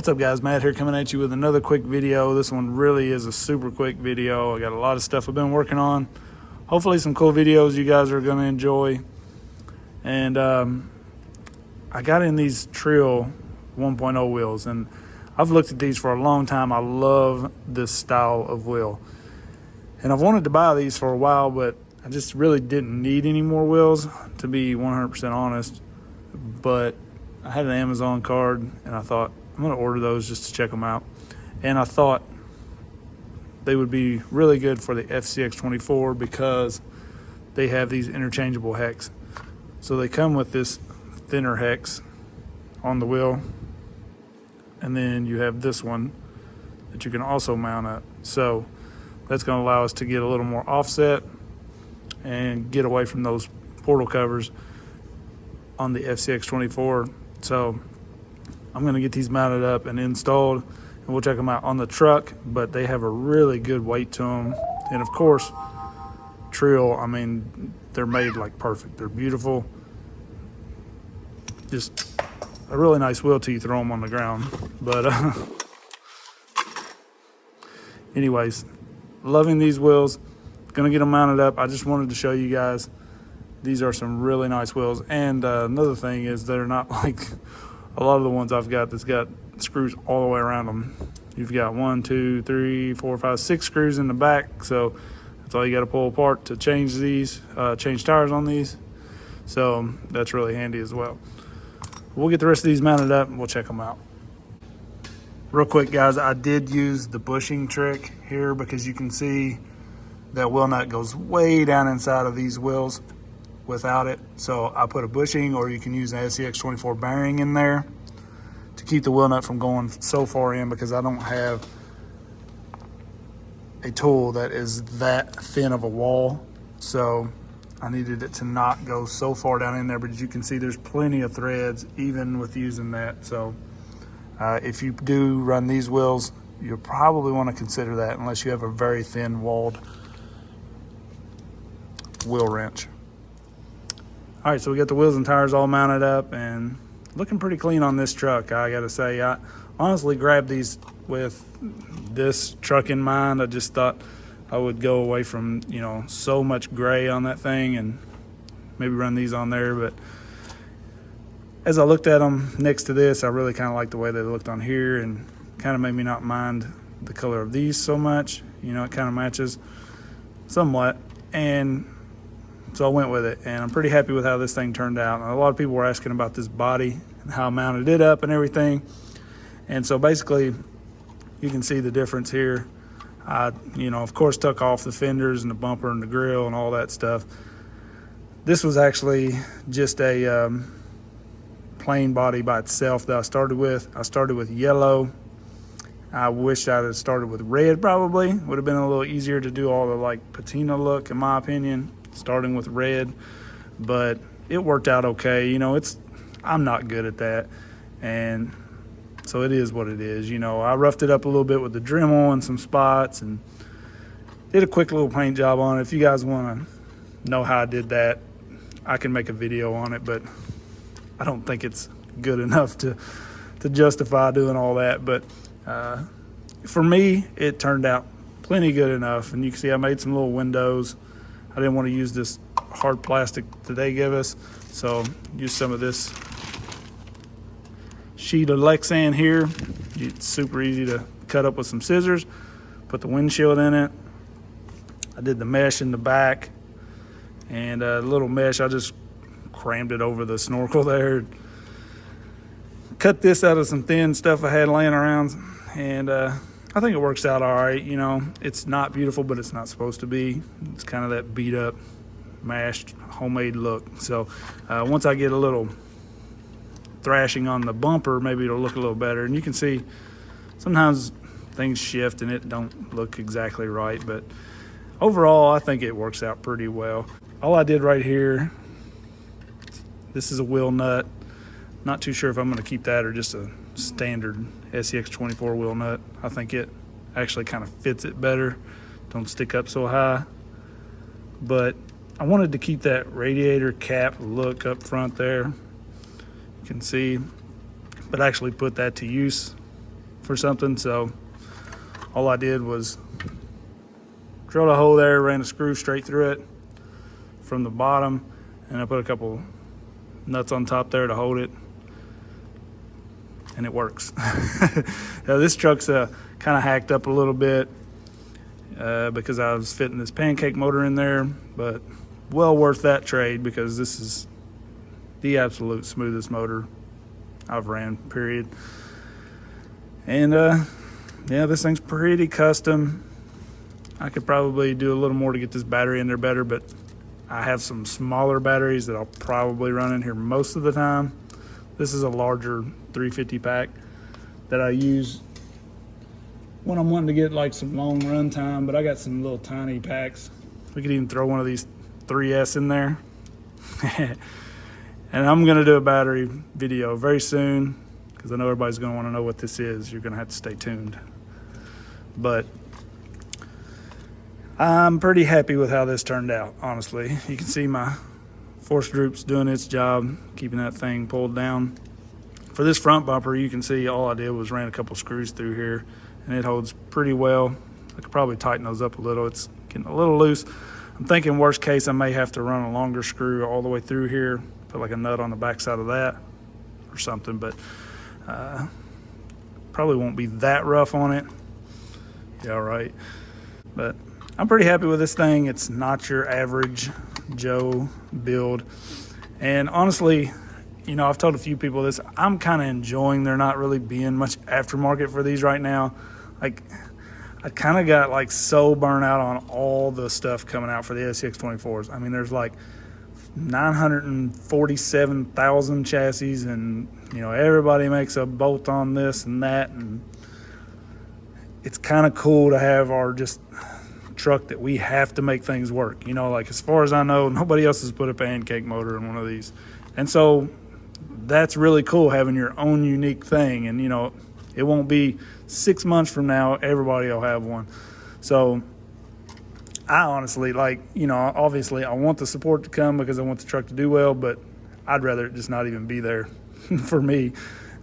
What's up guys, Matt here coming at you with another quick video. This one really is a super quick video. I got a lot of stuff I've been working on. Hopefully some cool videos you guys are gonna enjoy. And I got in these Treal 1.0 wheels and I've looked at these for a long time. I love this style of wheel. And I've wanted to buy these for a while, but I just really didn't need any more wheels, to be 100% honest. But I had an Amazon card and I thought, I'm gonna order those just to check them out. And I thought they would be really good for the FCX24 because they have these interchangeable hex. So they come with this thinner hex on the wheel, and then you have this one that you can also mount up. So that's gonna allow us to get a little more offset and get away from those portal covers on the FCX24. So I'm gonna get these mounted up and installed, and we'll check them out on the truck, but they have a really good weight to them. And of course, Treal, I mean, they're made like perfect. They're beautiful. Just a really nice wheel till you throw them on the ground. But anyways, loving these wheels. Gonna get them mounted up. I just wanted to show you guys, these are some really nice wheels. And another thing is they're not like a lot of the ones I've got that's got screws all the way around them. You've got 1, 2, 3, 4, 5, 6 screws in the back, so that's all you got to pull apart to change these, change tires on these. So that's really handy as well. We'll get the rest of these mounted up and we'll check them out. Real quick guys, I did use the bushing trick here because you can see that wheel nut goes way down inside of these wheels without it. So I put a bushing, or you can use an FCX24 bearing in there to keep the wheel nut from going so far in, because I don't have a tool that is that thin of a wall. So I needed it to not go so far down in there, but as you can see, there's plenty of threads even with using that. So if you do run these wheels, you'll probably want to consider that, unless you have a very thin walled wheel wrench. All right, so we got the wheels and tires all mounted up and looking pretty clean on this truck. I gotta say, I honestly grabbed these with this truck in mind. I just thought I would go away from, you know, so much gray on that thing and maybe run these on there. But as I looked at them next to this, I really kind of liked the way they looked on here, and kind of made me not mind the color of these so much. You know, it kind of matches somewhat. And so I went with it, and I'm pretty happy with how this thing turned out. And a lot of people were asking about this body and how I mounted it up and everything. And so basically, you can see the difference here. I, you know, of course, took off the fenders and the bumper and the grill and all that stuff. This was actually just a plain body by itself that I started with. I started with yellow. I wish I'd have started with red, probably. Would have been a little easier to do all the like patina look, in my opinion, starting with red. But it worked out okay. You know, I'm not good at that, and so it is what it is. You know, I roughed it up a little bit with the Dremel and some spots, and did a quick little paint job on it. If you guys want to know how I did that, I can make a video on it, but I don't think it's good enough to justify doing all that. But for me, it turned out plenty good enough. And you can see I made some little windows. I didn't want to use this hard plastic that they give us, so use some of this sheet of Lexan here. It's super easy to cut up with some scissors. Put the windshield in it. I did the mesh in the back, and a little mesh, I just crammed it over the snorkel there. Cut this out of some thin stuff I had laying around, and I think it works out all right. You know, it's not beautiful, but it's not supposed to be. It's kind of that beat up, mashed, homemade look. So once I get a little thrashing on the bumper, maybe it'll look a little better. And you can see sometimes things shift and it don't look exactly right, but overall I think it works out pretty well. All I did right here, this is a wheel nut. Not too sure if I'm going to keep that or just a standard FCX24 wheel nut. I think it actually kind of fits it better, don't stick up so high. But I wanted to keep that radiator cap look up front there, you can see, but actually put that to use or something. So all I did was drilled a hole there, ran a screw straight through it from the bottom, and I put a couple nuts on top there to hold it, and it works. Now, this truck's kind of hacked up a little bit because I was fitting this pancake motor in there, but well worth that trade because this is the absolute smoothest motor I've ran, period. And yeah, this thing's pretty custom. I could probably do a little more to get this battery in there better, but I have some smaller batteries that I'll probably run in here most of the time. This is a larger 350 pack that I use when I'm wanting to get like some long run time, but I got some little tiny packs. We could even throw one of these 3S in there. And I'm gonna do a battery video very soon because I know everybody's gonna wanna know what this is. You're gonna have to stay tuned. But I'm pretty happy with how this turned out, honestly. You can see my force droop's doing its job, keeping that thing pulled down. For this front bumper, you can see all I did was ran a couple screws through here, and it holds pretty well. I could probably tighten those up a little. It's getting a little loose. I'm thinking worst case, I may have to run a longer screw all the way through here, put like a nut on the back side of that or something, but probably won't be that rough on it. Yeah, right. But I'm pretty happy with this thing. It's not your average Joe build. And honestly, you know, I've told a few people this, I'm kind of enjoying there not really being much aftermarket for these right now. Like, I kind of got like so burnt out on all the stuff coming out for the FCX24s. I mean, there's like 947,000 chassis, and you know, everybody makes a bolt on this and that, and it's kind of cool to have our just truck that we have to make things work. You know, like as far as I know, nobody else has put a pancake motor in one of these, and so that's really cool having your own unique thing. And you know, it won't be 6 months from now everybody will have one. So I honestly, like, you know, obviously I want the support to come because I want the truck to do well, but I'd rather it just not even be there for me,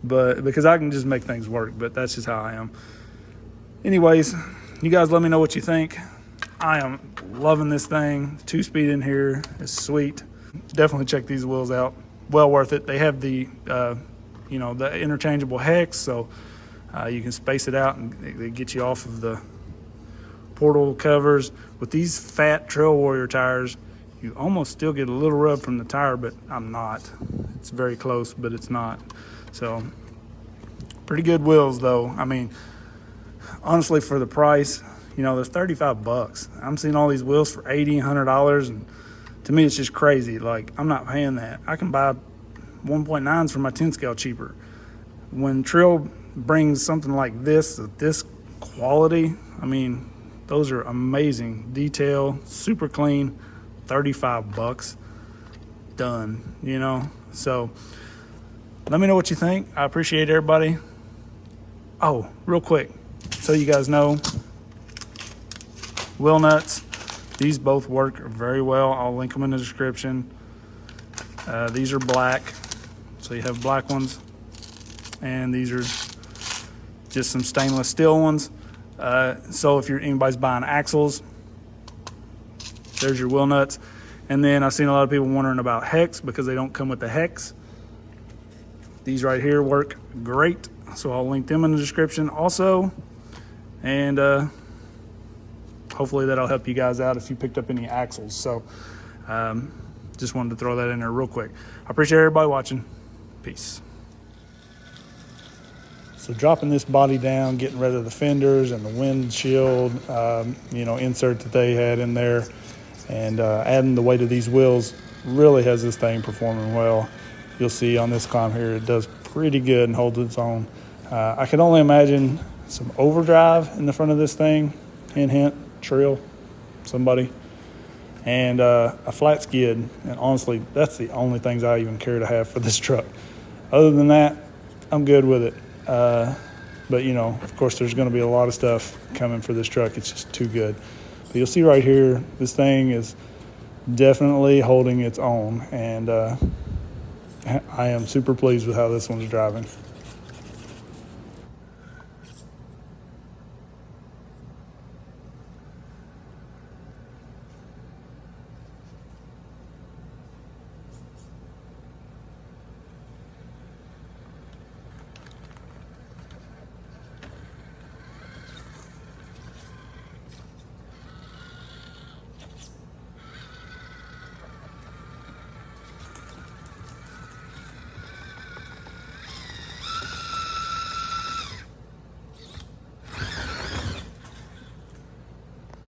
but because I can just make things work. But that's just how I am. Anyways, you guys let me know what you think. I am loving this thing. 2-speed in here is sweet. Definitely check these wheels out. Well worth it. They have the you know, the interchangeable hex, so you can space it out and they get you off of the portal covers. With these fat Trail Warrior tires, you almost still get a little rub from the tire, but I'm not. It's very close, but it's not. So pretty good wheels though. I mean, honestly, for the price, you know, there's 35 bucks. I'm seeing all these wheels for $80, $100, and to me, it's just crazy. Like, I'm not paying that. I can buy 1.9s for my 10 scale cheaper. When Treal brings something like this quality, I mean, those are amazing. Detail, super clean, 35 bucks, done, you know? So let me know what you think. I appreciate everybody. Oh, real quick, so you guys know, wheel nuts, these both work very well. I'll link them in the description. These are black, so you have black ones, and these are just some stainless steel ones. So if anybody's buying axles, there's your wheel nuts. And then I've seen a lot of people wondering about hex because they don't come with the hex. These right here work great, so I'll link them in the description also. And hopefully that'll help you guys out if you picked up any axles. So just wanted to throw that in there real quick. I appreciate everybody watching. Peace. So dropping this body down, getting rid of the fenders and the windshield, you know, insert that they had in there, and adding the weight of these wheels really has this thing performing well. You'll see on this climb here, it does pretty good and holds its own. I can only imagine some overdrive in the front of this thing. Hint, Treal, somebody. And a flat skid. And honestly, that's the only things I even care to have for this truck. Other than that, I'm good with it. But you know, of course, there's going to be a lot of stuff coming for this truck. It's just too good. But you'll see right here, this thing is definitely holding its own, and I am super pleased with how this one's driving.